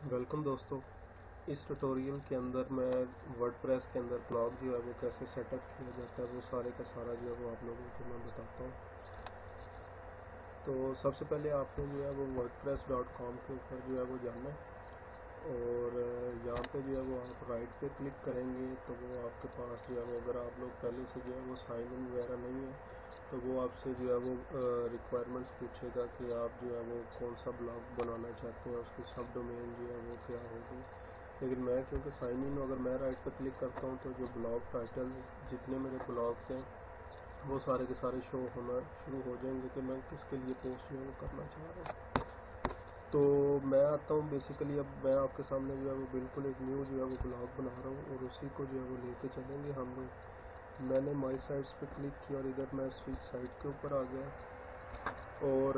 Welcome दोस्तों। इस tutorial के अंदर मैं वर्डप्रेस के अंदर ब्लॉग जो है वो कैसे सेटअप किया जाता है वो सारे का सारा जो है वो आप लोगों को मैं बताता हूँ। तो सबसे पहले आपने जो है वो wordpress.com के ऊपर जो है वो जाना है और यहाँ पे जो है वो आप राइट पे क्लिक करेंगे तो वो आपके पास जो है वो अगर आप लोग पहले से जो है वो साइन इन वगैरह नहीं है तो वो आपसे जो है वो रिक्वायरमेंट्स पूछेगा कि आप जो है वो कौन सा ब्लॉग बनाना चाहते हैं, उसकी सब डोमेन जो है वो क्या होगी। लेकिन मैं क्योंकि साइन इन अगर मैं राइट पे क्लिक करता हूँ तो जो ब्लॉग टाइटल जितने मेरे ब्लॉग्स हैं वो सारे के सारे शो होना शुरू हो जाएंगे कि मैं किसके लिए पोस्ट जो है वो करना चाह रहा हूँ। तो मैं आता हूँ बेसिकली, अब मैं आपके सामने जो है वो बिल्कुल एक न्यू जो है वो ब्लॉग बना रहा हूँ और उसी को जो है वो लेके चलेंगे हम लोग। मैंने माई साइट्स पे क्लिक किया और इधर मैं स्विच साइट के ऊपर आ गया और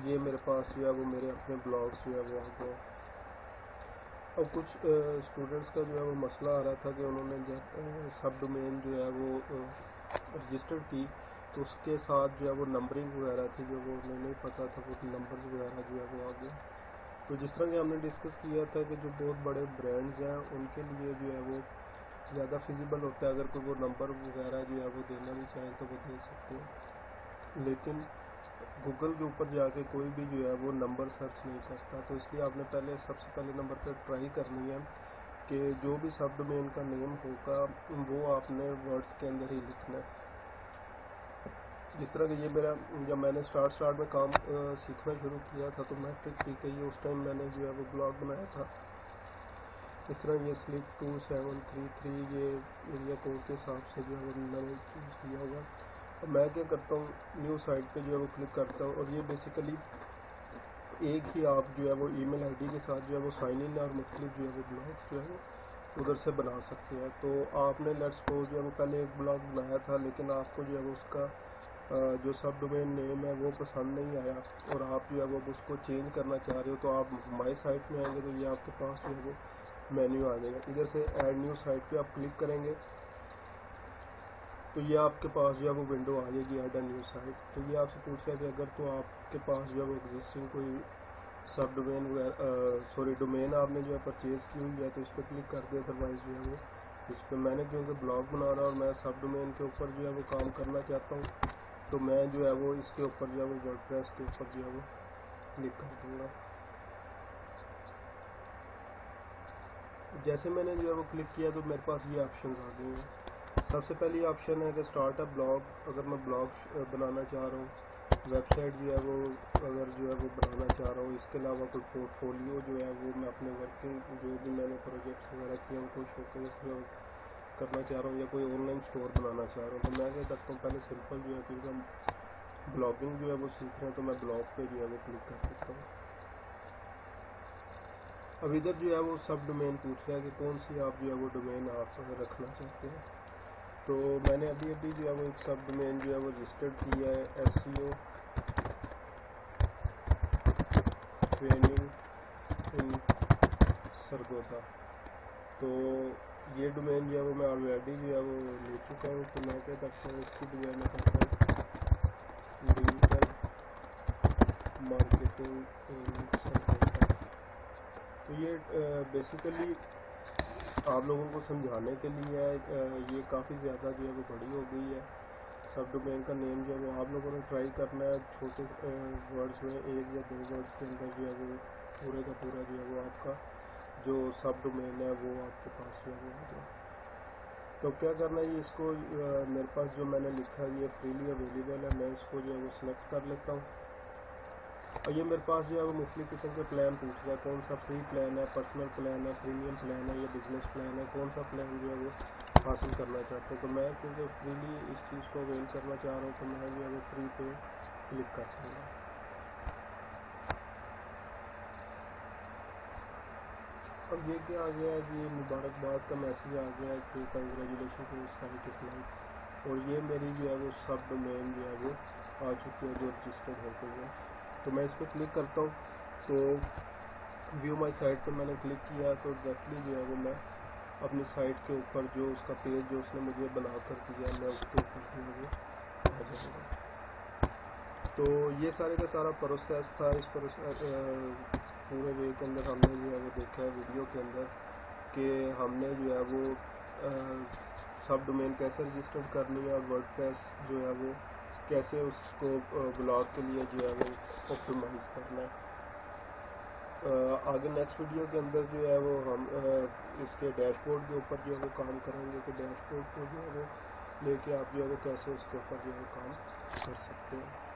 ये मेरे पास जो है वो मेरे अपने ब्लॉग्स जो है वो आ गए। अब कुछ स्टूडेंट्स का जो है वो मसला आ रहा था कि उन्होंने जब सब डोमेन जो है वो रजिस्टर की तो उसके साथ जो है वो नंबरिंग वगैरह थी जो वो उन्हें नहीं पता था, वो नंबर्स वगैरह जो है वो आ गए। तो जिस तरह कि हमने डिस्कस किया था कि जो बहुत बड़े ब्रांड्स हैं उनके लिए जो है वो ज़्यादा फिजिबल होता है, अगर कोई वो नंबर वगैरह जो है वो देना भी चाहें तो वो दे सकते हैं, लेकिन गूगल के ऊपर जाके कोई भी जो है वो नंबर सर्च नहीं करता। तो इसलिए आपने सबसे पहले नंबर पर ट्राई करनी है कि जो भी सब डोमेन का नेम होगा वो आपने वर्ड्स के अंदर ही लिखना है। जिस तरह कि ये मेरा जब मैंने स्टार्ट में काम सीखना शुरू किया था तो मैं ट्रिक सीख गई, उस टाइम मैंने जो है वो ब्लॉग बनाया था। इस तरह ये स्लिप 2733 ये एरिया कोड के हिसाब से जो है वो मैंने चूज़ किया होगा। और मैं क्या करता हूँ, न्यू साइट पे जो है वो क्लिक करता हूँ और ये बेसिकली एक ही आप जो है वो ईमेल आईडी के साथ जो है वो साइन इन और मुख्तलिफ जो है वो ब्लॉग जो है वो उधर से बना सकते हैं। तो आपने लेट्स सपोज जो है वो पहले एक ब्लॉग बनाया था लेकिन आपको जो है वो उसका जो सब डोमेन नेम है वो पसंद नहीं आया और आप जो है वो उसको चेंज करना चाह रहे हो तो आप माई साइट में आएंगे तो ये आपके पास जो है वो मेन्यू आ जाएगा। इधर से ऐड न्यू साइट पे आप क्लिक करेंगे तो ये आपके पास जो है वो विंडो आ जाएगी, ऐड अ न्यू साइट। तो ये आपसे पूछ रहा है कि अगर तो आपके पास जो है वो एग्जिस्टिंग कोई सब डोमेन वगैरह डोमेन आपने जो है परचेज़ की हुई है तो इस पर क्लिक कर दे, अदरवाइज़ जो है वो इस पर मैंने क्योंकि ब्लॉग बना रहा और मैं सब डोमेन के ऊपर जो है वो काम करना चाहता हूँ तो मैं जो है वो इसके ऊपर जो है वो वर्डप्रेस के ऊपर जो है वो क्लिक कर दूँगा। जैसे मैंने जो है वो क्लिक किया तो मेरे पास ये ऑप्शन आ गए हैं। सबसे पहली ऑप्शन है कि स्टार्ट अ ब्लॉग, अगर मैं ब्लॉग बनाना चाह रहा हूँ। वेबसाइट जो है वो अगर जो है वो बनाना चाह रहा हूँ। इसके अलावा कोई पोर्टफोलियो जो है वो मैं अपने वर्किंग जो भी मैंने प्रोजेक्ट्स वगैरह किए उनको शोकेस जो करना चाह रहा हूँ या कोई ऑनलाइन स्टोर बनाना चाह रहा हूँ। तो मैं क्या करता हूँ, पहले सिंपल जो है क्योंकि हम ब्लॉगिंग जो है वो सीख रहे हैं तो मैं ब्लॉग पे जो है वो क्लिक कर देता हूँ। अब इधर जो है वो सब डोमेन पूछ रहा है कि कौन सी आप जो है वो डोमेन आप रखना चाहते हैं। तो मैंने अभी जो है वो एक सब डोमेन जो है वो रजिस्टर्ड किया है, SEO ट्रेनिंग इन सरगोदा। तो ये डोमेन जो है वो मैं ऑलरेडी जो है वो ले चुका हूँ। तो मैं क्या करता हूँ, इसकी बजाय मैं करता हूँ डिजिटल मार्केटिंग इन सरगोदा। तो ये बेसिकली आप लोगों को समझाने के लिए है, ये काफ़ी ज़्यादा जो है वो बड़ी हो गई है। सब डोमेन का नेम जो है वो आप लोगों ने ट्राई करना है छोटे वर्ड्स में, एक या दो वर्ड्स के अंदर जो है वो पूरे का पूरा जो है वो आपका जो सब डोमेन है वो आपके पास जो है वो होगा। तो क्या करना है, इसको मेरे पास जो मैंने लिखा है ये फ्रीली अवेलेबल है, मैं इसको जो है वो सिलेक्ट कर लेता हूँ। और ये मेरे पास जो है वो मुख्तलिफ किस्म के प्लान पूछ रहा है, कौन सा फ्री प्लान है, पर्सनल प्लान है, प्रीमियम प्लान है या बिजनेस प्लान है, कौन सा प्लान जो है वो हासिल करना चाहते हैं। तो मैं क्योंकि फ्रीली इस चीज़ को अवेल करना चाह रहा हूँ तो मैं जो है वो फ्री पे क्लिक कर दूँगा। अब ये क्या आ गया है कि मुबारकबाद का मैसेज आ गया है कि congratulation to site is live, और ये मेरी जो है वो सब डोमेन जो है वो आ चुकी है जो रजिस्टर्ड हो गई है। तो मैं इस पर क्लिक करता हूँ तो व्यू माई साइट पर मैंने क्लिक किया तो डायरेक्टली जो है वो मैं अपनी साइट के ऊपर जो उसका पेज जो उसने मुझे बना कर दिया मैं उसके ऊपर जो है वो आ जाऊँगा। तो ये सारे का सारा प्रोसेस था। इस पूरे वे के अंदर हमने जो है वो देखा है वीडियो के अंदर कि हमने जो है वो सब डोमेन कैसे रजिस्टर करनी है और वर्डप्रेस जो है वो कैसे उसको ब्लॉग के लिए जो है वो ऑप्टिमाइज़ करना है। आगे नेक्स्ट वीडियो के अंदर जो है वो हम इसके डैशबोर्ड के ऊपर जो है वो काम करेंगे कि डैशबोर्ड को जो है वो लेके आप जो है वो कैसे उसके ऊपर जो है काम कर सकते हैं।